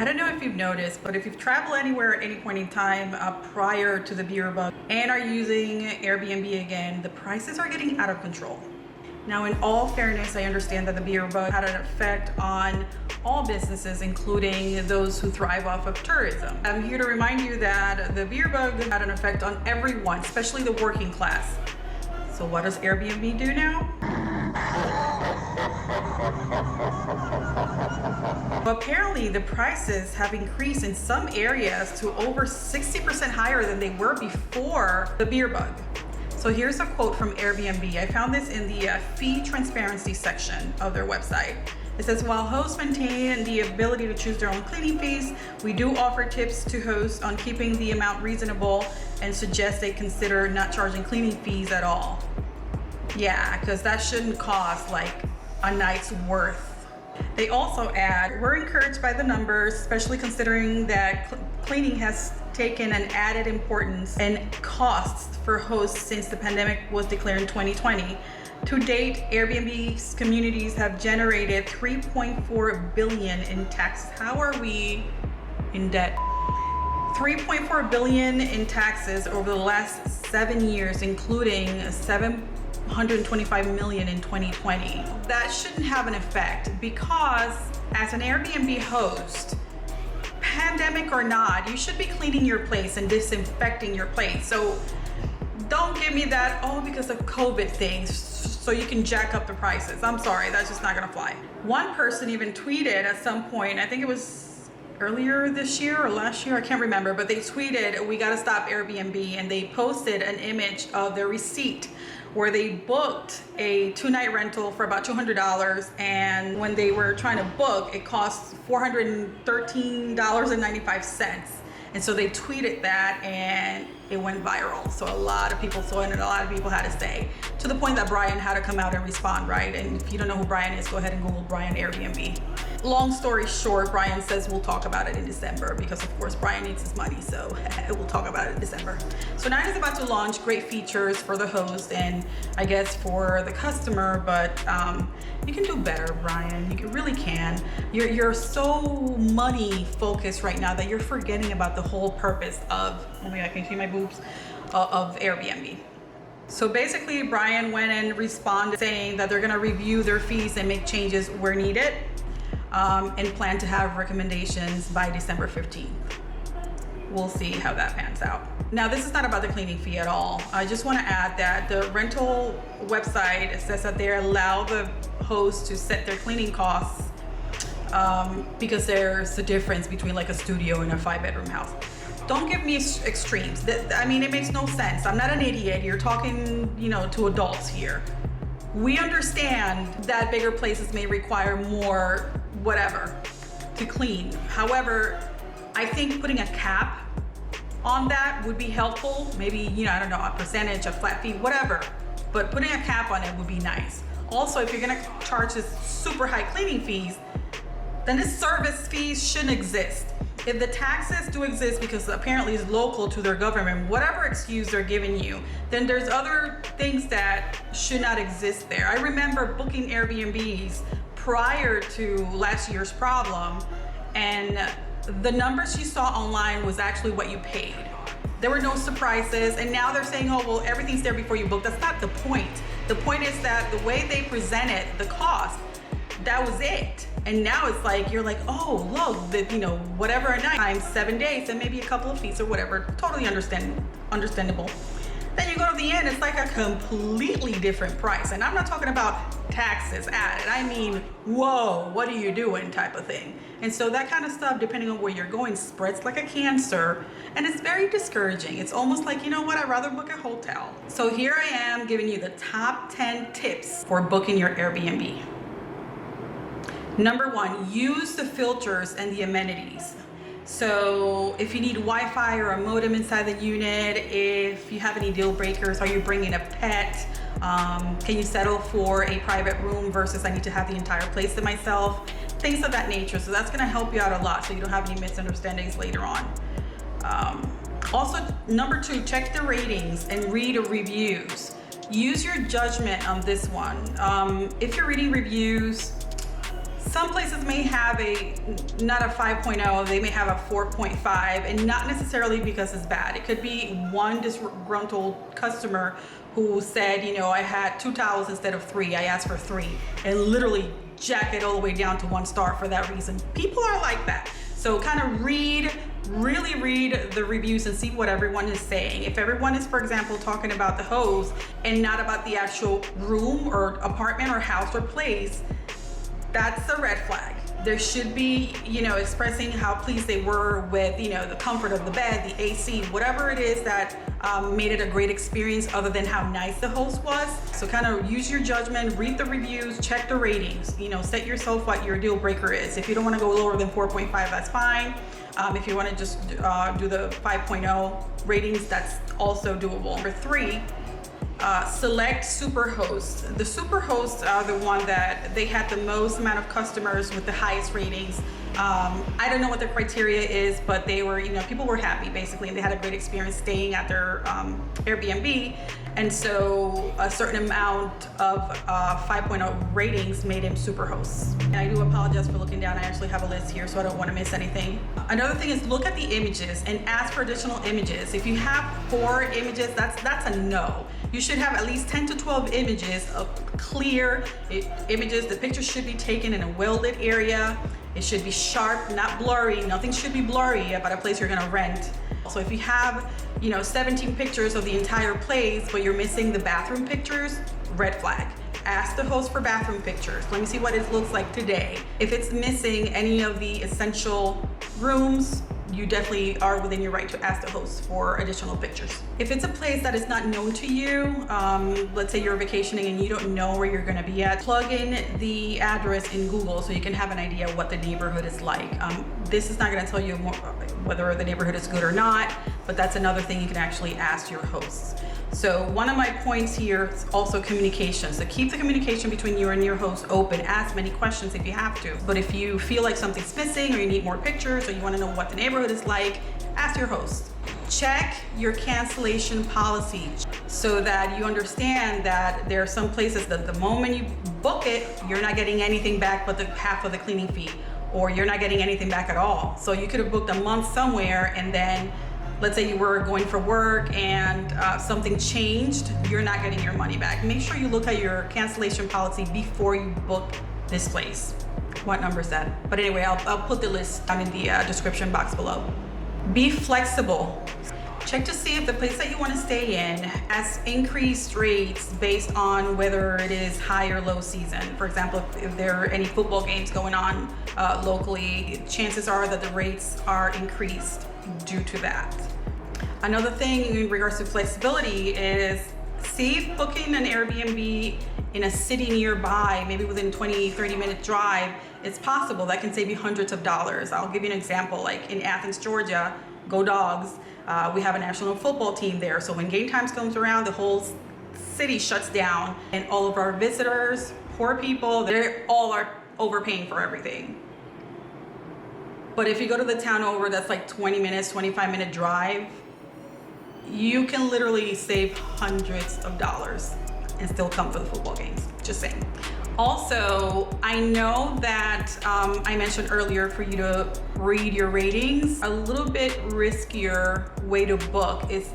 I don't know if you've noticed, but if you've traveled anywhere at any point in time prior to the beer bug and are using Airbnb again, the prices are getting out of control. Now, in all fairness, I understand that the beer bug had an effect on all businesses, including those who thrive off of tourism. I'm here to remind you that the beer bug had an effect on everyone, especially the working class. So what does Airbnb do now? Well, apparently the prices have increased in some areas to over 60% higher than they were before the beer bug. So here's a quote from Airbnb. I found this in the fee transparency section of their website. It says, while hosts maintain the ability to choose their own cleaning fees, we do offer tips to hosts on keeping the amount reasonable and suggest they consider not charging cleaning fees at all. Yeah, because that shouldn't cost like a night's worth. They also add, we're encouraged by the numbers, especially considering that cleaning has taken an added importance and costs for hosts since the pandemic was declared in 2020. To date, Airbnb's communities have generated $3.4 billion in taxes. How are we in debt? $3.4 billion in taxes over the last 7 years, including $725 million in 2020. That shouldn't have an effect because as an Airbnb host, pandemic or not, you should be cleaning your place and disinfecting your place. So don't give me that, oh, because of COVID things, so you can jack up the prices. I'm sorry, that's just not gonna fly. One person even tweeted at some point, I think it was earlier this year or last year, I can't remember, but they tweeted, we gotta stop Airbnb, and they posted an image of their receipt where they booked a 2-night rental for about $200, and when they were trying to book, it cost $413.95. And so they tweeted that and it went viral. So a lot of people saw it and a lot of people had to say, to the point that Brian had to come out and respond, right? And if you don't know who Brian is, go ahead and Google Brian Airbnb. Long story short, Brian says we'll talk about it in December because of course Brian needs his money, so we'll talk about it in December. So 9 is about to launch great features for the host and I guess for the customer, but you can do better, Brian. You really can. You're so money focused right now that you're forgetting about the whole purpose of, oh my God, can you see my boobs? Of Airbnb. So basically, Brian went and responded saying that they're gonna review their fees and make changes where needed. And plan to have recommendations by December 15th. We'll see how that pans out. Now, this is not about the cleaning fee at all. I just want to add that the rental website says that they allow the host to set their cleaning costs because there's a difference between like a studio and a 5-bedroom house. Don't give me extremes. I mean, it makes no sense. I'm not an idiot. You're talking, to adults here. We understand that bigger places may require more whatever to clean. However, I think putting a cap on that would be helpful. Maybe, I don't know, a percentage, a flat fee, whatever. But putting a cap on it would be nice. Also, if you're gonna charge this super high cleaning fees, then the service fees shouldn't exist. If the taxes do exist because apparently it's local to their government, whatever excuse they're giving you, then there's other things that should not exist there. I remember booking Airbnbs prior to last year's problem, and the numbers you saw online was actually what you paid. There were no surprises, and now they're saying, oh, well, everything's there before you book. That's not the point. The point is that the way they presented the cost, that was it. And now it's like, you're like, oh, look, whatever a night times 7 days and maybe a couple of fees or whatever, totally understandable. Then you go to the end, it's like a completely different price. And I'm not talking about taxes added. I mean, whoa, what are you doing type of thing. And so that kind of stuff, depending on where you're going, spreads like a cancer. And it's very discouraging. It's almost like, you know what, I'd rather book a hotel. So here I am giving you the top 10 tips for booking your Airbnb. Number 1, use the filters and the amenities. So if you need Wi-Fi or a modem inside the unit, if you have any deal breakers, are you bringing a pet? Can you settle for a private room versus I need to have the entire place to myself? Things of that nature. So that's gonna help you out a lot so you don't have any misunderstandings later on. Also, number 2, check the ratings and read reviews. Use your judgment on this one. If you're reading reviews, Some places may have not a 5.0, they may have a 4.5, and not necessarily because it's bad. It could be one disgruntled customer who said, you know, I had 2 towels instead of 3, I asked for 3, and literally jack it all the way down to 1 star for that reason. People are like that. So kind of really read the reviews and see what everyone is saying. If everyone is, for example, talking about the hose and not about the actual room or apartment or house or place, that's a red flag. There should be, you know, expressing how pleased they were with, you know, the comfort of the bed, the AC, whatever it is that made it a great experience other than how nice the host was. So kind of use your judgment, read the reviews, check the ratings, you know, set yourself what your deal breaker is. If you don't want to go lower than 4.5, that's fine. If you want to just do the 5.0 ratings, that's also doable. Number 3, select super hosts. The super hosts are the one that they had the most amount of customers with the highest ratings. I don't know what the criteria is, but they were, you know, people were happy basically, and they had a great experience staying at their Airbnb. And so a certain amount of 5.0 ratings made him super hosts. And I do apologize for looking down. I actually have a list here, so I don't want to miss anything. Another thing is look at the images and ask for additional images. If you have 4 images, that's a no. You should have at least 10 to 12 images of clear images. The picture should be taken in a well-lit area. It should be sharp, not blurry. Nothing should be blurry about a place you're gonna rent. So if you have, you know, 17 pictures of the entire place, but you're missing the bathroom pictures, red flag. Ask the host for bathroom pictures. Let me see what it looks like today. If it's missing any of the essential rooms, you definitely are within your right to ask the host for additional pictures. If it's a place that is not known to you, let's say you're vacationing and you don't know where you're gonna be at, plug in the address in Google so you can have an idea of what the neighborhood is like. This is not gonna tell you more whether the neighborhood is good or not, but that's another thing you can actually ask your hosts. So one of my points here is also communication. So keep the communication between you and your host open. Ask many questions if you have to. But if you feel like something's missing or you need more pictures or you want to know what the neighborhood is like, ask your host. Check your cancellation policy so that you understand that there are some places that the moment you book it, you're not getting anything back but the half of the cleaning fee, or you're not getting anything back at all. So you could have booked a month somewhere and then let's say you were going for work and something changed, you're not getting your money back. Make sure you look at your cancellation policy before you book this place. What number is that? But anyway, I'll put the list down in the description box below. Be flexible. Check to see if the place that you want to stay in has increased rates based on whether it is high or low season. For example, if there are any football games going on locally, chances are that the rates are increased due to that. Another thing in regards to flexibility is see if booking an Airbnb in a city nearby, maybe within 20-30 minute drive, it's possible. That can save you hundreds of dollars. I'll give you an example, like in Athens, Georgia, go Dogs. We have a national football team there. So when game times comes around, the whole city shuts down and all of our visitors, poor people, they all are overpaying for everything. But if you go to the town over, that's like 20 minutes, 25-minute drive, you can literally save hundreds of dollars and still come for the football games. Just saying. Also, I know that I mentioned earlier for you to read your ratings. A little bit riskier way to book is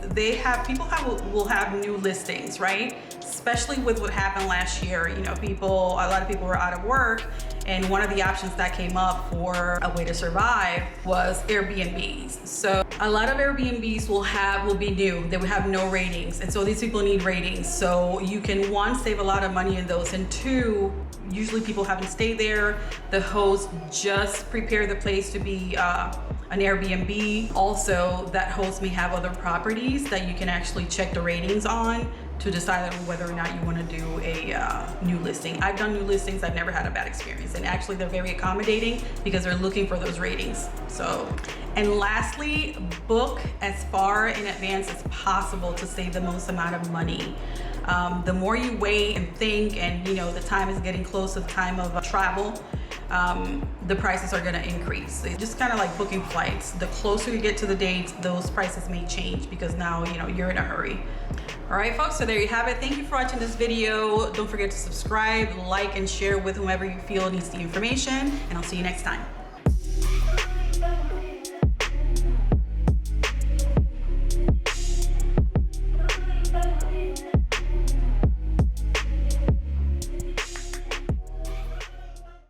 people will have new listings, right? Especially with what happened last year. You know, a lot of people were out of work, and one of the options that came up for a way to survive was Airbnbs. So a lot of Airbnbs will be new. They will have no ratings, and so these people need ratings. So you can, one, save a lot of money in those, and two, usually people haven't stayed there. The host just prepared the place to be an Airbnb. Also, that host may have other properties that you can actually check the ratings on to decide whether or not you want to do a new listing. I've done new listings, I've never had a bad experience, and actually they're very accommodating because they're looking for those ratings. So, and lastly, book as far in advance as possible to save the most amount of money. The more you wait and think, and you know the time is getting close to the time of travel, the prices are gonna increase. It's just kind of like booking flights. The closer you get to the date, those prices may change because now, you know, you're in a hurry. All right, folks, so there you have it. Thank you for watching this video. Don't forget to subscribe, like, and share with whomever you feel needs the information, and I'll see you next time.